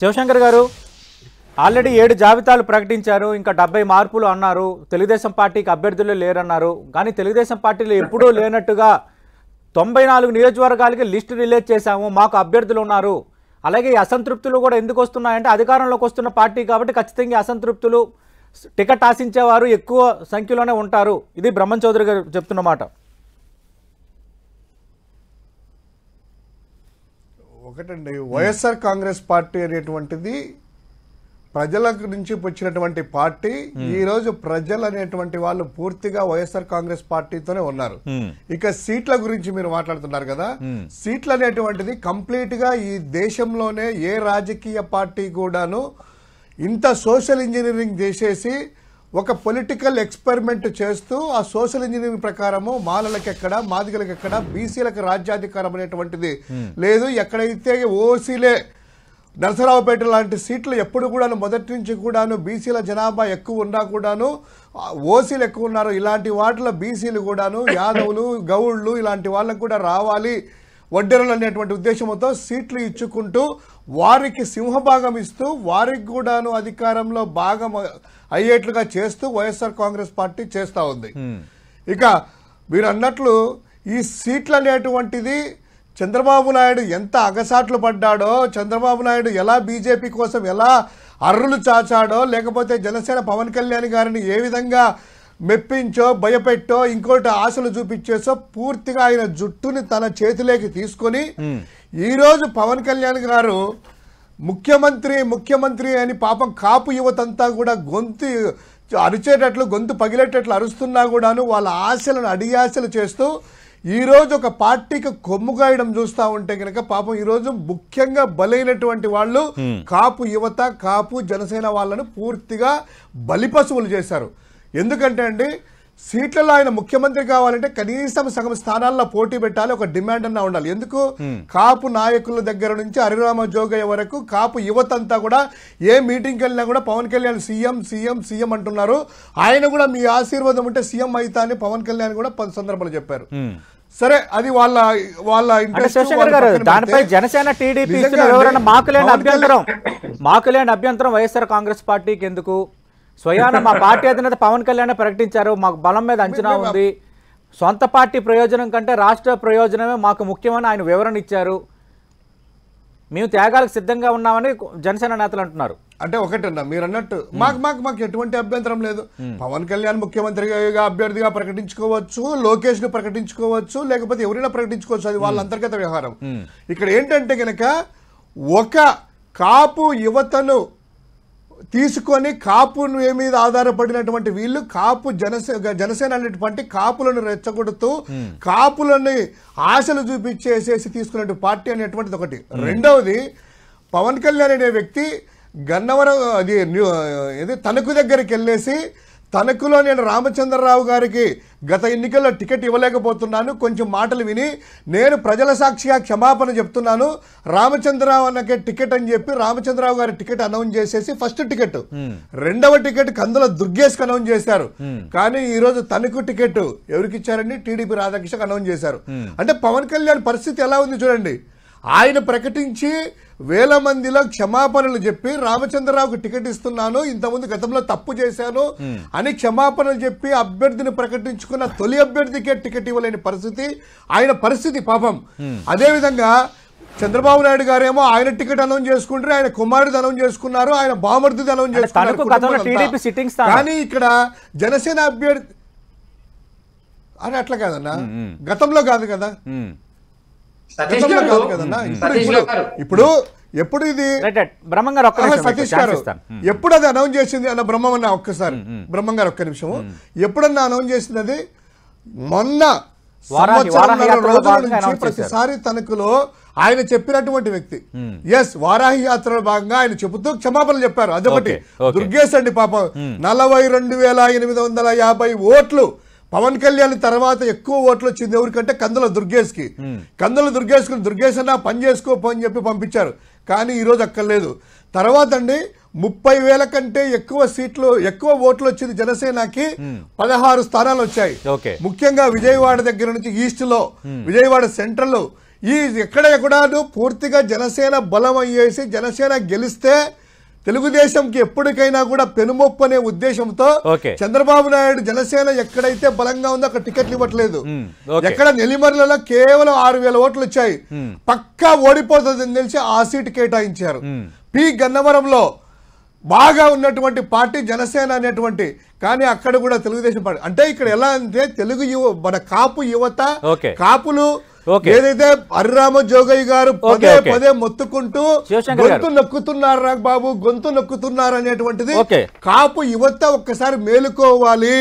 శివశంకర్ గారు ఆల్రెడీ 7 జాబితాలు ప్రకటించారు. ఇంకా 70 మార్పులు అన్నారు. తెలుగుదేశం పార్టీకి అభ్యర్థులు లేరన్నారు. కానీ తెలుగుదేశం పార్టీలో ఎప్పుడూ లేనట్టుగా 94 నియోజకవర్గాలకి లిస్ట్ రిలీజ్ చేశాము, మాకు అభ్యర్థులు ఉన్నారు. అలాగే ఈ అసంతృప్తులు కూడా ఎందుకు వస్తున్నాయంటే అధికారంలోకి వస్తున్న పార్టీ కాబట్టి ఖచ్చితంగా అసంతృప్తులు టికెట్ ఆశించేవారు ఎక్కువ సంఖ్యలోనే ఉంటారు. ఇది బ్రహ్మం చౌదరి గారు చెప్తున్నమాట. ఒకటండి, వైఎస్ఆర్ కాంగ్రెస్ పార్టీ అనేటువంటిది ప్రజల నుంచి వచ్చినటువంటి పార్టీ. ఈ రోజు ప్రజలు అనేటువంటి వాళ్ళు పూర్తిగా వైఎస్ఆర్ కాంగ్రెస్ పార్టీతోనే ఉన్నారు. ఇక సీట్ల గురించి మీరు మాట్లాడుతున్నారు కదా, సీట్లు అనేటువంటిది కంప్లీట్ గా ఈ దేశంలోనే ఏ రాజకీయ పార్టీ కూడాను ఇంత సోషల్ ఇంజనీరింగ్ చేసేసి ఒక పొలిటికల్ ఎక్స్పెరిమెంట్ చేస్తూ ఆ సోషల్ ఇంజనీరింగ్ ప్రకారము మాలలకు ఎక్కడ, మాదిగలకు ఎక్కడ, బీసీలకు రాజ్యాధికారం అనేటువంటిది లేదు. ఎక్కడైతే ఓసీలే నరసరావుపేట లాంటి సీట్లు ఎప్పుడు కూడాను మొదటి నుంచి కూడాను బీసీల జనాభా ఎక్కువ ఉన్నా కూడాను ఓసీలు ఎక్కువ ఉన్నారు. ఇలాంటి వాటిలో బీసీలు కూడాను యాదవులు, గౌళ్ళు ఇలాంటి వాళ్ళకు కూడా రావాలి వడ్డెరలు అనేటువంటి ఉద్దేశంతో సీట్లు ఇచ్చుకుంటూ వారికి సింహభాగం ఇస్తూ వారికి కూడాను అధికారంలో భాగం అయ్యేట్లుగా చేస్తూ వైఎస్ఆర్ కాంగ్రెస్ పార్టీ చేస్తూ ఉంది. ఇక మీరు అన్నట్లు ఈ సీట్లు అనేటువంటిది చంద్రబాబు నాయుడు ఎంత అగసాట్లు పడ్డాడో, చంద్రబాబు నాయుడు ఎలా బీజేపీ కోసం ఎలా అర్రులు చాచాడో, లేకపోతే జనసేన పవన్ కళ్యాణ్ గారిని ఏ విధంగా మెప్పించో భయపెట్టో ఇంకోటి ఆశలు చూపించేసో పూర్తిగా ఆయన జుట్టుని తన చేతిలోకి తీసుకొని ఈరోజు పవన్ కళ్యాణ్ గారు ముఖ్యమంత్రి అని పాపం కాపు యువతంతా కూడా గొంతు అరిచేటట్లు, గొంతు పగిలేటట్లు అరుస్తున్నా కూడాను వాళ్ళ ఆశలను అడియాశలు చేస్తూ ఈరోజు ఒక పార్టీకి కొమ్ముగాయడం చూస్తూ ఉంటే కనుక పాపం ఈరోజు ముఖ్యంగా బలైనటువంటి వాళ్ళు కాపు యువత, కాపు జనసేన వాళ్ళను పూర్తిగా బలిపశువులు చేశారు. ఎందుకంటే అండి, సీట్లలో ఆయన ముఖ్యమంత్రి కావాలంటే కనీసం సగం స్థానాల్లో పోటీ పెట్టాలి, ఒక డిమాండ్ అన్నా ఉండాలి. ఎందుకు? కాపు నాయకుల దగ్గర నుంచి హరిరామ జోగయ్య వరకు కాపు యువత అంతా కూడా ఏ మీటింగ్కి వెళ్ళినా కూడా Pawan Kalyan CM CM CM అంటున్నారు. ఆయన కూడా మీ ఆశీర్వాదం ఉంటే సీఎం అయితా అని పవన్ కళ్యాణ్ కూడా 10 సందర్భాలు చెప్పారు. సరే, అది వాళ్ళ ఇంట్రెస్ట్. దానిపై జనసేన టీడీపీ వివరణ మాకులేని అభ్యంతరం వైఎస్ఆర్ కాంగ్రెస్ పార్టీకి ఎందుకు? స్వయాన మా పార్టీ అధినేత పవన్ కళ్యాణ్ ప్రకటించారు, మాకు బలం మీద అంచనా ఉంది, సొంత పార్టీ ప్రయోజనం కంటే రాష్ట్ర ప్రయోజనమే మాకు ముఖ్యమని ఆయన వివరణ ఇచ్చారు. మేము త్యాగాలకు సిద్ధంగా ఉన్నామని జనసేన నేతలు అంటున్నారు. అంటే ఒకటన్నా మీరు అన్నట్టు మాకు ఎటువంటి అభ్యంతరం లేదు. పవన్ కళ్యాణ్ ముఖ్యమంత్రిగా అభ్యర్థిగా ప్రకటించుకోవచ్చు, లోకేష్ ను ప్రకటించుకోవచ్చు, లేకపోతే ఎవరైనా ప్రకటించుకోవచ్చు, అది వాళ్ళ అంతర్గత వ్యవహారం. ఇక్కడ ఏంటంటే గనక ఒక కాపు యువతను తీసుకొని కాపు మీద ఆధారపడినటువంటి వీళ్ళు కాపు జనసేన అనేటువంటి కాపులను రెచ్చగొడుతూ కాపులని ఆశలు చూపించేసేసి తీసుకునే పార్టీ అనేటువంటిది ఒకటి. రెండవది, పవన్ కళ్యాణ్ అనే వ్యక్తి గన్నవరం తణుకు దగ్గరికి వెళ్ళేసి తణుకులో నేను రామచంద్రరావు గారికి గత ఎన్నికల్లో టికెట్ ఇవ్వలేకపోతున్నాను, కొంచెం మాటలు విని నేను ప్రజల సాక్షిగా క్షమాపణ చెప్తున్నాను, రామచంద్రరావు అన్నకే టికెట్ అని చెప్పి రామచంద్రరావు గారి టికెట్ అనౌన్స్ చేసేసి ఫస్ట్ టికెట్, రెండవ టికెట్ కందుల దుర్గేష్ అనౌన్స్ చేశారు. కానీ ఈ రోజు తణుకు టికెట్ ఎవరికి ఇచ్చారండి? టీడీపీ రాధాకృష్ణకి అనౌన్స్ చేశారు. అంటే పవన్ కళ్యాణ్ పరిస్థితి ఎలా ఉంది చూడండి. ఆయన ప్రకటించి వేల మందిలో క్షమాపణలు చెప్పి రామచంద్రరావుకు టికెట్ ఇస్తున్నాను, ఇంతకుముందు గతంలో తప్పు చేశాను అని క్షమాపణలు చెప్పి అభ్యర్థిని ప్రకటించుకున్న తొలి అభ్యర్థికే టికెట్ ఇవ్వలేని పరిస్థితి ఆయన పరిస్థితి పాపం. అదేవిధంగా చంద్రబాబు నాయుడు గారేమో ఆయన టికెట్ అనౌన్స్ చేసుకుంటారు, ఆయన కుమారుడు అనౌన్స్ చేసుకున్నారు, ఆయన బామర్దిది అనౌన్స్ చేసుకున్నారు. కానీ ఇక్కడ జనసేన అభ్యర్థి అని అట్లా కాదన్నా, గతంలో కాదు కదా, ఇప్పుడు ఎప్పుడు ఇది సతీష్ గారు ఎప్పుడు అది అనౌన్స్ చేసింది అన్న బ్రహ్మన్న ఒక్కసారి బ్రహ్మం గారు ఒక్క నిమిషము ఎప్పుడన్నా అనౌన్స్ చేసింది? అది మొన్న రోజుల నుంచి ప్రతిసారి తణుకులో ఆయన చెప్పినటువంటి వ్యక్తి. ఎస్, వారాహి యాత్రలో భాగంగా ఆయన చెబుతూ క్షమాపణలు చెప్పారు. అదొకటి. దుర్గేష్ అండి పాపం 42,850 ఓట్లు పవన్ కళ్యాణ్ తర్వాత ఎక్కువ ఓట్లు వచ్చింది ఎవరికంటే కందుల దుర్గేష్ కి. దుర్గేష్ అన్న పని చేసుకోపో అని చెప్పి పంపించారు. కానీ ఈరోజు అక్కర్లేదు. తర్వాత అండి 30,000 కంటే ఎక్కువ ఓట్లు వచ్చింది జనసేనకి. 16 స్థానాలు వచ్చాయి. ముఖ్యంగా విజయవాడ దగ్గర నుంచి ఈస్ట్ లో, విజయవాడ సెంట్రల్ లో ఈ ఎక్కడ కూడాను పూర్తిగా జనసేన బలం అయ్యేసి జనసేన గెలిస్తే తెలుగుదేశంకి ఎప్పటికైనా కూడా పెనుమొప్పు అనే ఉద్దేశంతో చంద్రబాబు నాయుడు జనసేన ఎక్కడైతే బలంగా ఉందో అక్కడ టికెట్లు ఇవ్వట్లేదు. ఎక్కడ నెల్లిమర్లలో కేవలం 6,000 ఓట్లు వచ్చాయి, పక్కా ఓడిపోతుందని తెలిసి ఆ సీటు కేటాయించారు. పి గన్నవరంలో బాగా ఉన్నటువంటి పార్టీ జనసేన అనేటువంటి, కానీ అక్కడ కూడా తెలుగుదేశం పార్టీ. అంటే ఇక్కడ ఎలా అంటే తెలుగు మన కాపు యువత, కాపులు ఏదైతే హరిరామ జోగయ్య గారు పదే పదే మొత్తుకుంటూ గొంతు నొక్కుతున్నారు బాబు, గొంతు నొక్కుతున్నారు అనేటువంటిది కాపు యువత ఒక్కసారి మేలుకోవాలి.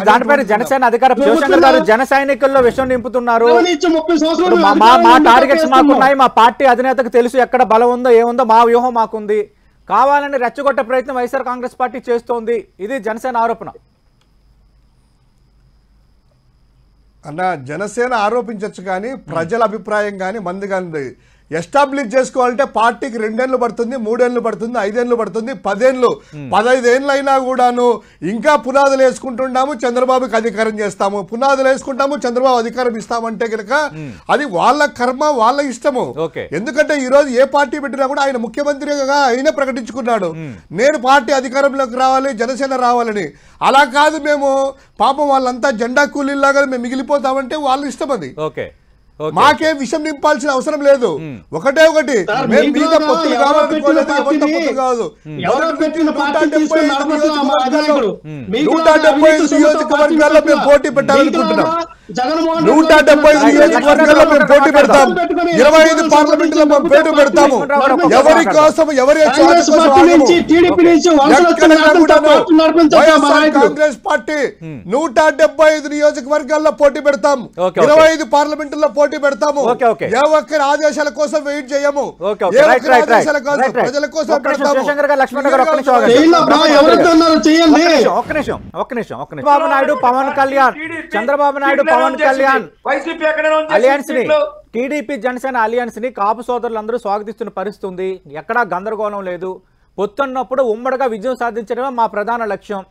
దానిపైన జనసేన అధికార శివశంకర్ గారు జన సైనికుల్లో విషయం నింపుతున్నారు. మా టార్గెట్స్ మాకున్నాయి, మా పార్టీ అధినేతకు తెలుసు ఎక్కడ బలం ఉందో ఏముందో, మా వ్యూహం మాకుంది, కావాలని రెచ్చగొట్టే ప్రయత్నం వైఎస్ఆర్ కాంగ్రెస్ పార్టీ చేస్తోంది, ఇది జనసేన ఆరోపణ. అన్న జనసేన ఆరోపించవచ్చు కానీ ప్రజల అభిప్రాయం కానీ మంది కానీ ఎస్టాబ్లిష్ చేసుకోవాలంటే పార్టీకి 2 ఏళ్ళు పడుతుంది, 3 ఏళ్ళు పడుతుంది, 5 ఏళ్ళు పడుతుంది, 10 ఏళ్ళు 15 ఏళ్ళు అయినా కూడాను ఇంకా పునాదులు వేసుకుంటున్నాము, చంద్రబాబుకి అధికారం చేస్తాము, పునాదులు వేసుకుంటాము, చంద్రబాబు అధికారం ఇస్తామంటే కనుక అది వాళ్ళ కర్మ, వాళ్ళ ఇష్టము. ఎందుకంటే ఈ రోజు ఏ పార్టీ పెట్టినా కూడా ఆయన ముఖ్యమంత్రిగా ఆయనే ప్రకటించుకున్నాడు, నేను పార్టీ అధికారంలోకి రావాలి, జనసేన రావాలని. అలా కాదు మేము పాపం వాళ్ళంతా జెండా కూలీలాగా మేము మిగిలిపోతామంటే వాళ్ళ ఇష్టం అది. మాకేం విషయం నింపాల్సిన అవసరం లేదు. ఒకటే ఒకటి, మీద పొత్తులు కావాలనుకోలేదు, ఎవరితో పొత్తు కాదు. 175 నియోజకవర్గాల్లో మేము పోటీ పెట్టాలనుకుంటున్నాం. 175 నియోజకవర్గాల్లో మేము పోటీ పెడతాం. 25 పార్లమెంట్లో మేము పోటీ పెడతాము. ఎవరి కోసం ఎవరి కాంగ్రెస్ పార్టీ 175 నియోజకవర్గాల్లో పోటీ పెడతాం, 25 పార్లమెంట్లో పోటీ పెడతాము. ఏ ఒక్కరి ఆదేశాల కోసం వెయిట్ చేయము, ఏ ఒక్కరి ఆదేశాల కోసం ప్రజల కోసం పెడతాము. చంద్రబాబు నాయుడు పవన్ కళ్యాణ్, చంద్రబాబు నాయుడు పవన్ కళ్యాణ్ అలియన్స్ ని, టీడీపీ జనసేన అలియన్స్ ని కాపు సోదరులందరూ స్వాగతిస్తున్న పరిస్థితి ఉంది. ఎక్కడా గందరగోళం లేదు. పొత్తున్నప్పుడు ఉమ్మడిగా విజయం సాధించడమే మా ప్రధాన లక్ష్యం.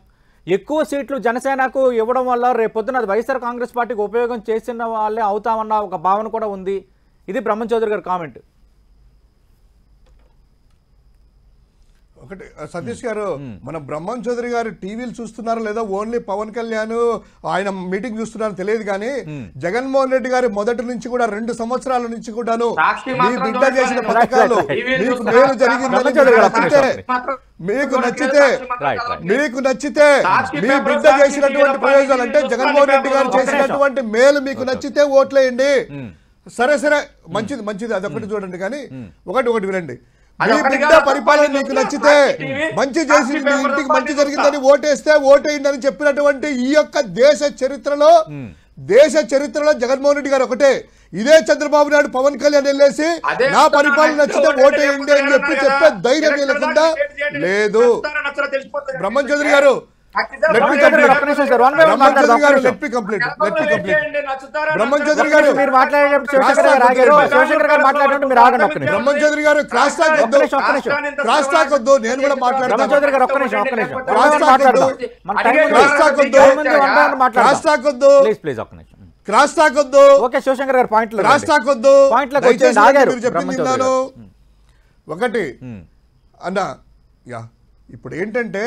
ఎక్కువ సీట్లు జనసేనకు ఇవ్వడం వల్ల రేపొద్దున వైఎస్ఆర్ కాంగ్రెస్ పార్టీకి ఉపయోగం చేసిన వాళ్ళే అవుతామన్న ఒక భావన కూడా ఉంది. ఇది బ్రహ్మం చౌదరి గారి కామెంట్. ఒకటి సతీష్ గారు, మన బ్రహ్మం చౌదరి గారు టీవీలు చూస్తున్నారో లేదో, ఓన్లీ పవన్ కళ్యాణ్ ఆయన మీటింగ్ చూస్తున్నారో తెలియదు కానీ జగన్మోహన్ రెడ్డి గారి మొదటి నుంచి కూడా 2 సంవత్సరాల నుంచి కూడాను మీ బిడ్డ చేసిన పథకాలు మీకు మేలు జరిగిందని మీకు నచ్చితే మీ బిడ్డ చేసినటువంటి ప్రయోజనాలు అంటే జగన్మోహన్ రెడ్డి గారు చేసినటువంటి మేలు మీకు నచ్చితే ఓట్లేయండి. సరే మంచిది అదొకటి చూడండి. కానీ ఒకటి వినండి, మీ బిడ్డ పరిపాలన మీకు నచ్చితే, మంచి చేసి మీ ఇంటికి మంచి జరిగిందని ఓటేయండి అని చెప్పినటువంటి ఈ యొక్క దేశ చరిత్రలో జగన్మోహన్ రెడ్డి గారు ఒకటే. ఇదే చంద్రబాబు నాయుడు పవన్ కళ్యాణ్ వెళ్ళేసి నా పరిపాలన నచ్చితే ఓటేయండి అని చెప్పే ధైర్యం లేకుండా లేదు. బ్రహ్మం చౌదరి గారు క్రాస్ టాక్ వద్దు, నేను కూడా మాట్లాడతాను. ఒకటి అన్నా, ఇప్పుడు ఏంటంటే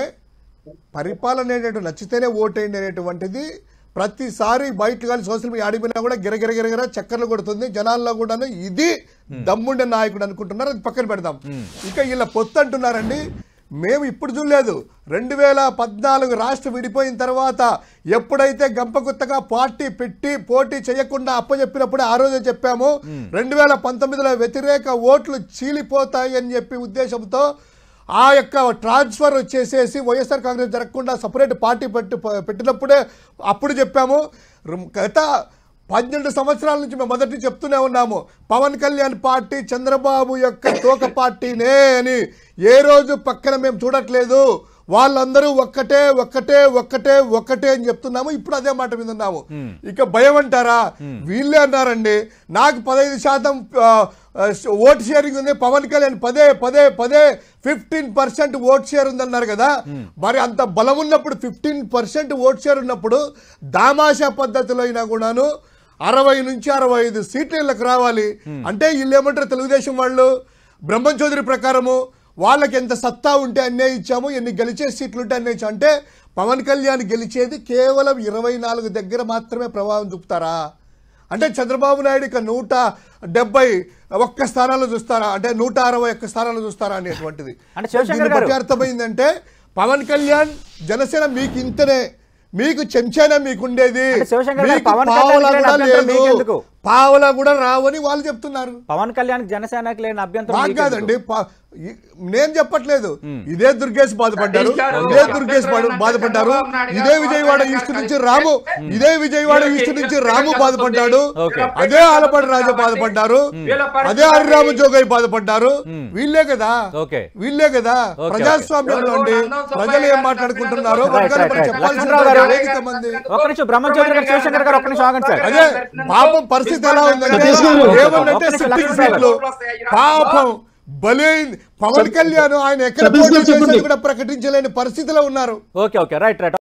పరిపాలన అనేటువంటి నచ్చితేనే ఓటేయండి అనేటువంటిది ప్రతిసారి బయట కానీ సోషల్ మీడియా ఆడిపోయినా కూడా గిరగిర చక్కర్లు కొడుతుంది జనాల్లో కూడాను. ఇది దమ్ముండే నాయకుడు అనుకుంటున్నారు, అది పక్కన పెడదాం. ఇక ఇలా పొత్తు అంటున్నారండి. మేము ఇప్పుడు చూడలేదు, 2014 రాష్ట్రం విడిపోయిన తర్వాత ఎప్పుడైతే గంపగుత్తగా పార్టీ పెట్టి పోటీ చేయకుండా అప్పచెప్పినప్పుడు ఆ రోజే చెప్పాము 2019లో వ్యతిరేక ఓట్లు చీలిపోతాయి అని చెప్పి ఉద్దేశంతో ఆ యొక్క ట్రాన్స్ఫర్ చేసేసి వైఎస్ఆర్ కాంగ్రెస్ జరగకుండా సపరేట్ పార్టీ పెట్టినప్పుడే అప్పుడు చెప్పాము. గత 12 సంవత్సరాల నుంచి మేము మొదటి చెప్తూనే ఉన్నాము, పవన్ కళ్యాణ్ పార్టీ చంద్రబాబు యొక్క తోక పార్టీనే అని. ఏ రోజు పక్కన మేము చూడట్లేదు, వాళ్ళందరూ ఒక్కటే అని చెప్తున్నాము. ఇప్పుడు అదే మాట మీద ఉన్నాము. ఇక భయం అంటారా? వీళ్ళే అన్నారండి, నాకు 15% ఓట్ షేరింగ్ ఉంది, పవన్ కళ్యాణ్ పదే 15% ఓట్ షేర్ ఉందన్నారు కదా. మరి అంత బలం ఉన్నప్పుడు 15% ఓట్ షేర్ ఉన్నప్పుడు దామాషా పద్ధతిలో అయినా కూడాను 60 నుంచి 65 సీట్లు వీళ్ళకి రావాలి అంటే వీళ్ళు ఏమంటారు తెలుగుదేశం వాళ్ళు బ్రహ్మం చౌదరి ప్రకారము వాళ్ళకి ఎంత సత్తా ఉంటే అన్నే ఇచ్చాము, ఎన్ని గెలిచే సీట్లు ఉంటే అన్నే ఇచ్చాము. అంటే పవన్ కళ్యాణ్ గెలిచేది కేవలం 24 దగ్గర మాత్రమే ప్రభావం చూపుతారా? అంటే చంద్రబాబు నాయుడు ఇక 171 స్థానాలు చూస్తారా, అంటే 161 స్థానాలు చూస్తారా అనేటువంటిది. దీన్ని బట్టి అర్థమైందంటే పవన్ కళ్యాణ్ జనసేన మీకు ఇంతనే, మీకు చెంచానా మీకుండేది, పావలా కూడా రావని వాళ్ళు చెప్తున్నారు. పవన్ కళ్యాణ్ జనసేనకి లేని అభ్యంతరం కాదండి, నేను చెప్పట్లేదు. ఇదే దుర్గేష్ బాధపడ్డారు, ఇదే దుర్గేష్ బాధపడ్డారు, ఇదే విజయవాడ ఈస్ట్ నుంచి రాము, ఇదే విజయవాడ ఈస్ట్ నుంచి రాము బాధపడ్డాడు, అదే ఆలపాటి రాజా బాధపడ్డారు, అదే హరిరామ జోగయ్య బాధపడ్డారు. వీళ్ళే కదా, వీళ్ళే కదా ప్రజాస్వామ్యంలో ఉండి ప్రజలు ఏం మాట్లాడుకుంటున్నారో చెప్పాల్సిన మంది. అదే పాపం పరిస్థితి ఎలా ఉందంటే ఏమన్నంటే సిట్టింగ్ సీట్లు పాపం బలైంది. పవన్ కళ్యాణ్ ఆయన ఎక్కడ పోటీ చేసేది కూడా ప్రకటించలేని పరిస్థితిలో ఉన్నారు. Okay right.